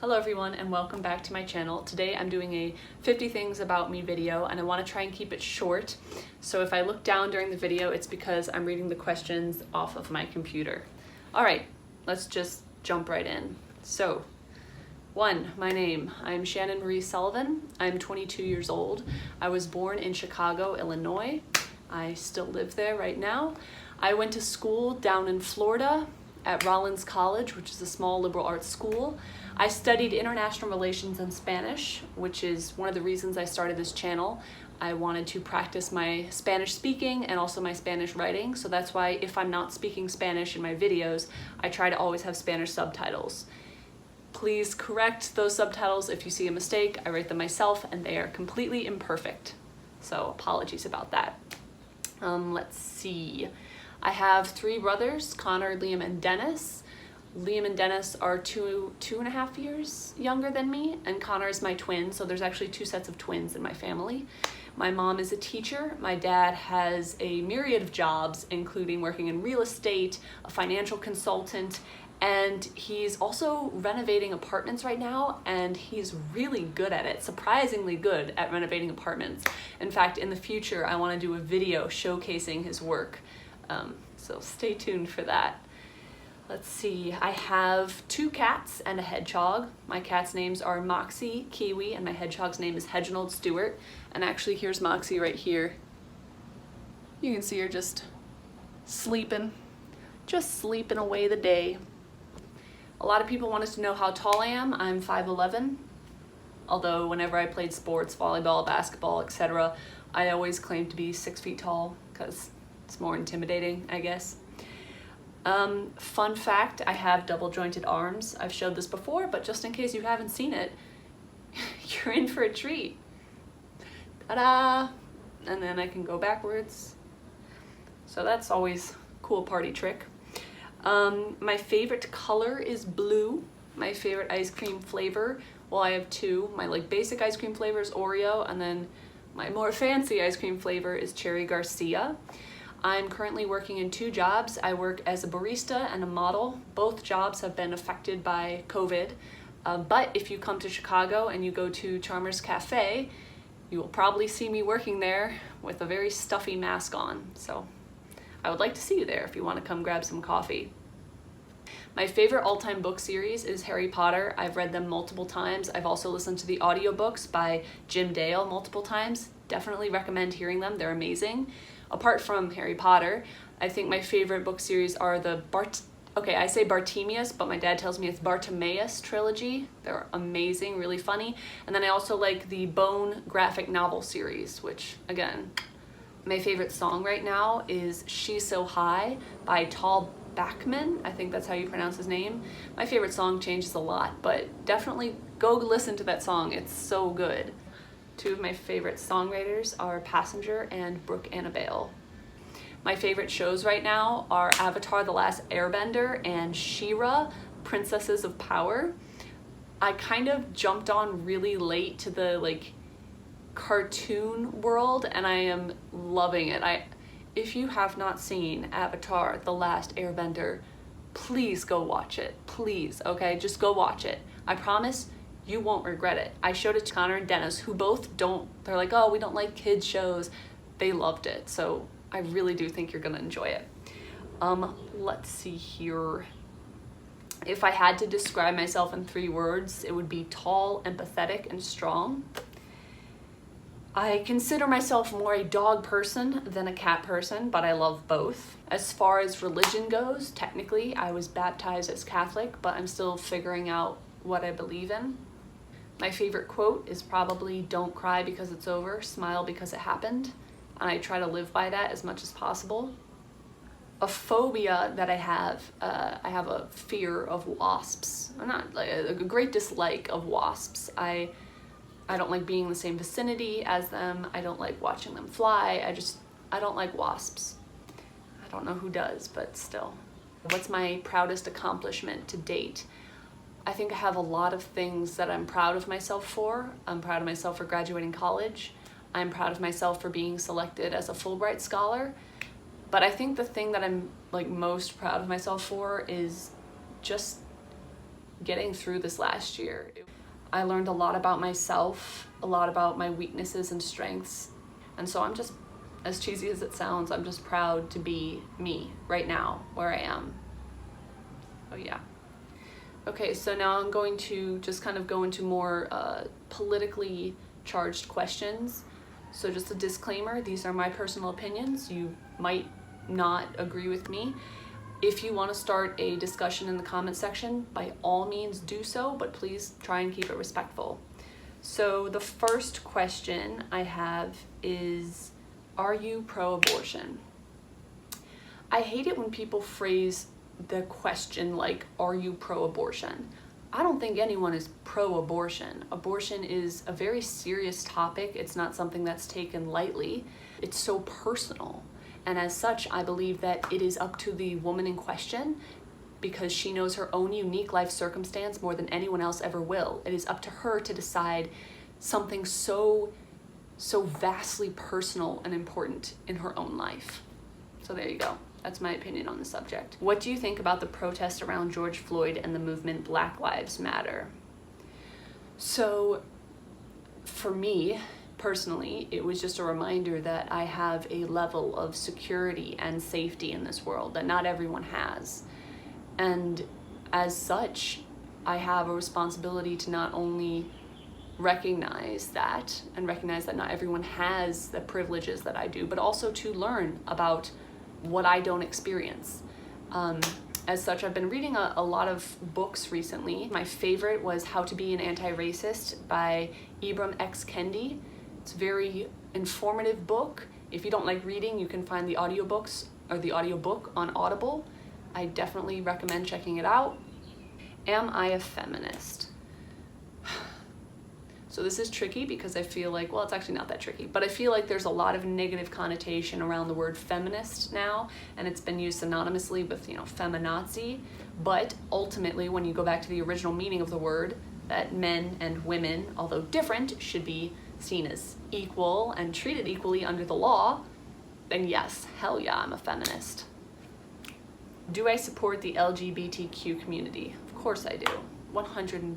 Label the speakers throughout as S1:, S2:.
S1: Hello everyone and welcome back to my channel. Today I'm doing a 50 things about me video and I want to try and keep it short. So if I look down during the video, it's because I'm reading the questions off of my computer. Alright, let's just jump right in. So, 1. My name. I'm Shannon Marie Sullivan. I'm 22 years old. I was born in Chicago, Illinois. I still live there right now. I went to school down in Florida at Rollins College, which is a small liberal arts school. I studied international relations and Spanish, which is one of the reasons I started this channel. I wanted to practice my Spanish speaking and also my Spanish writing, so that's why if I'm not speaking Spanish in my videos, I try to always have Spanish subtitles. Please correct those subtitles if you see a mistake. I write them myself and they are completely imperfect, so apologies about that. Let's see. I have 3 brothers, Connor, Liam, and Dennis. Liam and Dennis are two and a half years younger than me, and Connor is my twin, so there's actually 2 sets of twins in my family. My mom is a teacher. My dad has a myriad of jobs, including working in real estate, a financial consultant, and he's also renovating apartments right now, and he's really good at it, surprisingly good at renovating apartments. In fact, in the future, I want to do a video showcasing his work, so stay tuned for that. Let's see, I have 2 cats and a hedgehog. My cats' names are Moxie, Kiwi, and my hedgehog's name is Reginald Stewart. And actually, here's Moxie right here. You can see her just sleeping away the day. A lot of people wanted to know how tall I am. I'm 5'11", although whenever I played sports, volleyball, basketball, etc., I always claimed to be 6 feet tall because it's more intimidating, I guess. Fun fact, I have double jointed arms. I've showed this before, but just in case you haven't seen it, you're in for a treat. Ta-da! And then I can go backwards. So that's always a cool party trick. My favorite color is blue. My favorite ice cream flavor, well, I have 2. My basic ice cream flavor is Oreo, and then my more fancy ice cream flavor is Cherry Garcia. I'm currently working in 2 jobs. I work as a barista and a model. Both jobs have been affected by COVID, but if you come to Chicago and you go to Chalmers Cafe, you will probably see me working there with a very stuffy mask on. So I would like to see you there if you want to come grab some coffee. My favorite all-time book series is Harry Potter. I've read them multiple times. I've also listened to the audiobooks by Jim Dale multiple times. Definitely recommend hearing them. They're amazing. Apart from Harry Potter, I think my favorite book series are the I say Bartimaeus, but my dad tells me it's Bartimaeus trilogy. They're amazing, really funny. And then I also like the Bone graphic novel series, which, again, my favorite song right now is She's So High by Tal Bachman. I think that's how you pronounce his name. My favorite song changes a lot, but definitely go listen to that song. It's so good. 2 of my favorite songwriters are Passenger and Brooke Annabelle. My favorite shows right now are Avatar: The Last Airbender and She-Ra, Princesses of Power. I kind of jumped on really late to the cartoon world, and I am loving it. If you have not seen Avatar: The Last Airbender, please go watch it. Please, okay? Just go watch it. I promise you won't regret it. I showed it to Connor and Dennis, who both they're like, oh, we don't like kids shows. They loved it, so I really do think you're gonna enjoy it. Let's see here. If I had to describe myself in 3 words, it would be tall, empathetic, and strong. I consider myself more a dog person than a cat person, but I love both. As far as religion goes, technically, I was baptized as Catholic, but I'm still figuring out what I believe in. My favorite quote is probably "Don't cry because it's over, smile because it happened," and I try to live by that as much as possible. A phobia that I have a fear of wasps. I'm not a great dislike of wasps. I don't like being in the same vicinity as them. I don't like watching them fly. I don't like wasps. I don't know who does, but still. What's my proudest accomplishment to date? I think I have a lot of things that I'm proud of myself for. I'm proud of myself for graduating college. I'm proud of myself for being selected as a Fulbright scholar. But I think the thing that I'm most proud of myself for is just getting through this last year. I learned a lot about myself, a lot about my weaknesses and strengths, and so I'm just, as cheesy as it sounds, I'm just proud to be me right now, where I am. Oh yeah. Okay, so now I'm going to just kind of go into more politically charged questions. So just a disclaimer, these are my personal opinions. You might not agree with me. If you want to start a discussion in the comment section, by all means do so, but please try and keep it respectful. So the first question I have is, are you pro-abortion? I hate it when people phrase the question like, are you pro-abortion? I don't think anyone is pro-abortion. Abortion is a very serious topic. It's not something that's taken lightly. It's so personal. And as such, I believe that it is up to the woman in question, because she knows her own unique life circumstance more than anyone else ever will. It is up to her to decide something so vastly personal and important in her own life. So there you go. That's my opinion on the subject. What do you think about the protest around George Floyd and the movement Black Lives Matter? So for me, personally, it was just a reminder that I have a level of security and safety in this world that not everyone has. And as such, I have a responsibility to not only recognize that and recognize that not everyone has the privileges that I do, but also to learn about what I don't experience. As such, I've been reading a lot of books recently. My favorite was How to Be an Anti-Racist by Ibram X. Kendi. It's a very informative book. If you don't like reading, you can find the audiobooks or the audiobook on Audible. I definitely recommend checking it out. Am I a feminist? So this is tricky because I feel like, well, it's actually not that tricky, but I feel like there's a lot of negative connotation around the word feminist now, and it's been used synonymously with, feminazi. But ultimately, when you go back to the original meaning of the word, that men and women, although different, should be seen as equal and treated equally under the law, then yes, hell yeah, I'm a feminist. Do I support the LGBTQ community? Of course I do. 110%.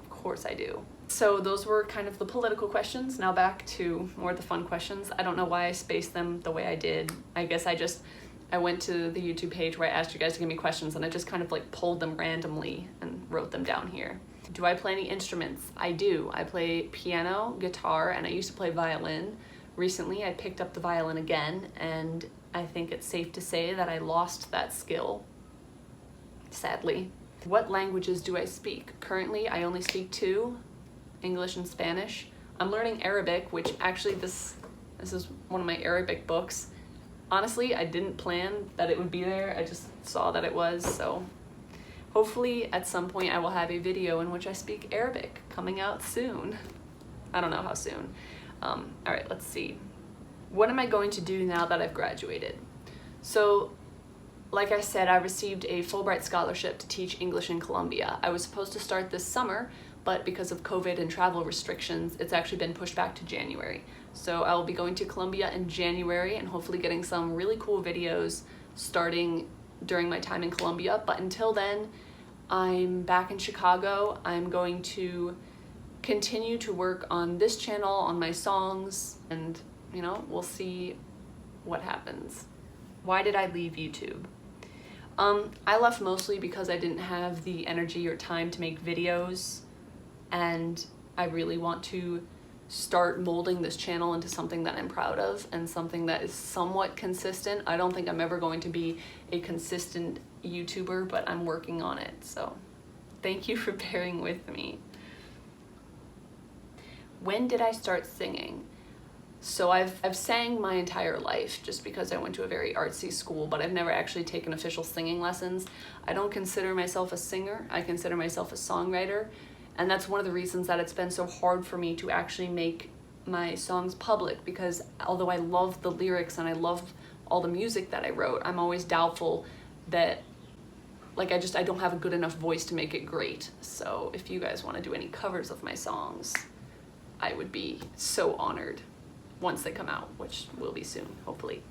S1: Of course I do. So those were kind of the political questions. Now back to more of the fun questions. I don't know why I spaced them the way I did. I guess I went to the YouTube page where I asked you guys to give me questions, and I just kind of like pulled them randomly and wrote them down here. Do I play any instruments? I do. I play piano, guitar, and I used to play violin. Recently I picked up the violin again, and I think it's safe to say that I lost that skill, sadly. What languages do I speak? Currently, I only speak 2, English and Spanish. I'm learning Arabic, which actually this is one of my Arabic books. Honestly, I didn't plan that it would be there. I just saw that it was, so hopefully at some point I will have a video in which I speak Arabic coming out soon. I don't know how soon. All right, let's see. What am I going to do now that I've graduated? So, like I said, I received a Fulbright scholarship to teach English in Colombia. I was supposed to start this summer, but because of COVID and travel restrictions, it's actually been pushed back to January. So I will be going to Colombia in January and hopefully getting some really cool videos starting during my time in Colombia. But until then, I'm back in Chicago. I'm going to continue to work on this channel, on my songs, and we'll see what happens. Why did I leave YouTube? I left mostly because I didn't have the energy or time to make videos, and I really want to start molding this channel into something that I'm proud of and something that is somewhat consistent. I don't think I'm ever going to be a consistent YouTuber, but I'm working on it, so thank you for bearing with me. When did I start singing? So I've sang my entire life just because I went to a very artsy school, but I've never actually taken official singing lessons. I don't consider myself a singer. I consider myself a songwriter, and that's one of the reasons that it's been so hard for me to actually make my songs public, because although I love the lyrics and I love all the music that I wrote, I'm always doubtful that I don't have a good enough voice to make it great. So if you guys want to do any covers of my songs, I would be so honored once they come out, which will be soon, hopefully.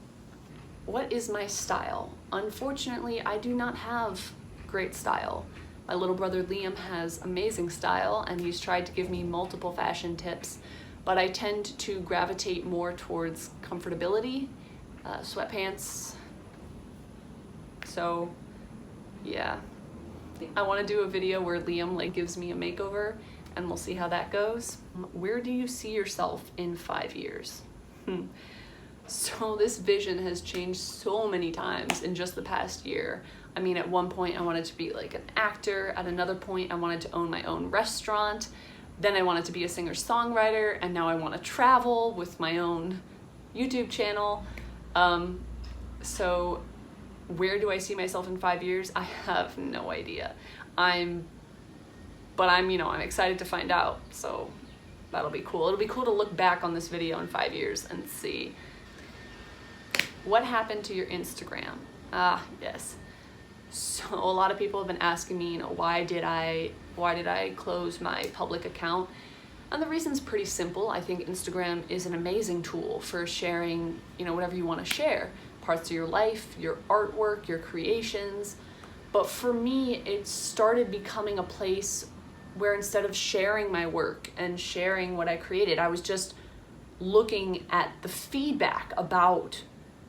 S1: What is my style? Unfortunately, I do not have great style. My little brother Liam has amazing style and he's tried to give me multiple fashion tips, but I tend to gravitate more towards comfortability, sweatpants. So yeah, I want to do a video where Liam like gives me a makeover and we'll see how that goes. Where do you see yourself in 5 years? So this vision has changed so many times in just the past year. I mean, at one point I wanted to be like an actor, at another point I wanted to own my own restaurant, then I wanted to be a singer-songwriter, and now I want to travel with my own YouTube channel. So where do I see myself in 5 years? I have no idea. I'm excited to find out, so that'll be cool. It'll be cool to look back on this video in 5 years and see what happened to your Instagram. Yes. So a lot of people have been asking me, why did I close my public account? And the reason's pretty simple. I think Instagram is an amazing tool for sharing, whatever you want to share, parts of your life, your artwork, your creations. But for me, it started becoming a place where instead of sharing my work and sharing what I created, I was just looking at the feedback about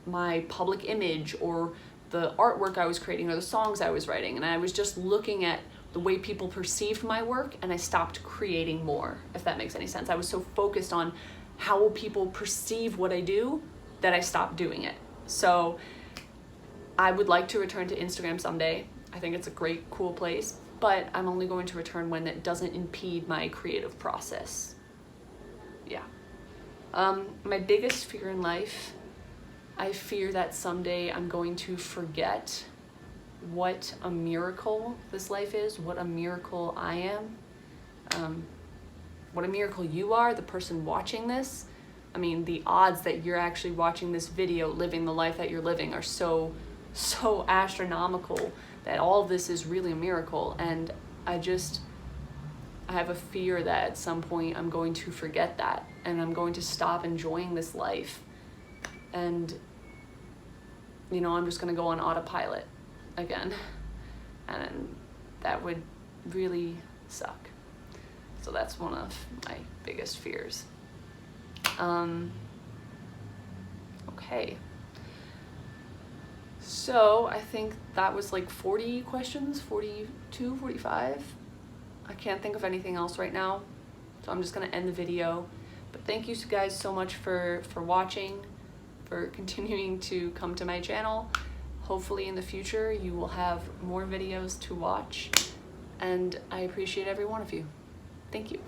S1: my public image or the artwork I was creating or the songs I was writing, and I was just looking at the way people perceived my work, and I stopped creating more, if that makes any sense. I was so focused on how will people perceive what I do that I stopped doing it. So I would like to return to Instagram someday. I think it's a great, cool place, but I'm only going to return when it doesn't impede my creative process. Yeah. My biggest fear in life, I fear that someday I'm going to forget what a miracle this life is, what a miracle I am, what a miracle you are, the person watching this. I mean, the odds that you're actually watching this video, living the life that you're living, are so astronomical that all of this is really a miracle. And I have a fear that at some point I'm going to forget that and I'm going to stop enjoying this life. And I'm just going to go on autopilot again, and that would really suck. So that's one of my biggest fears. Okay, so I think that was like 40 questions, 42, 45. I can't think of anything else right now, so I'm just going to end the video. But thank you guys so much for watching, for continuing to come to my channel. Hopefully in the future you will have more videos to watch, and I appreciate every one of you. Thank you.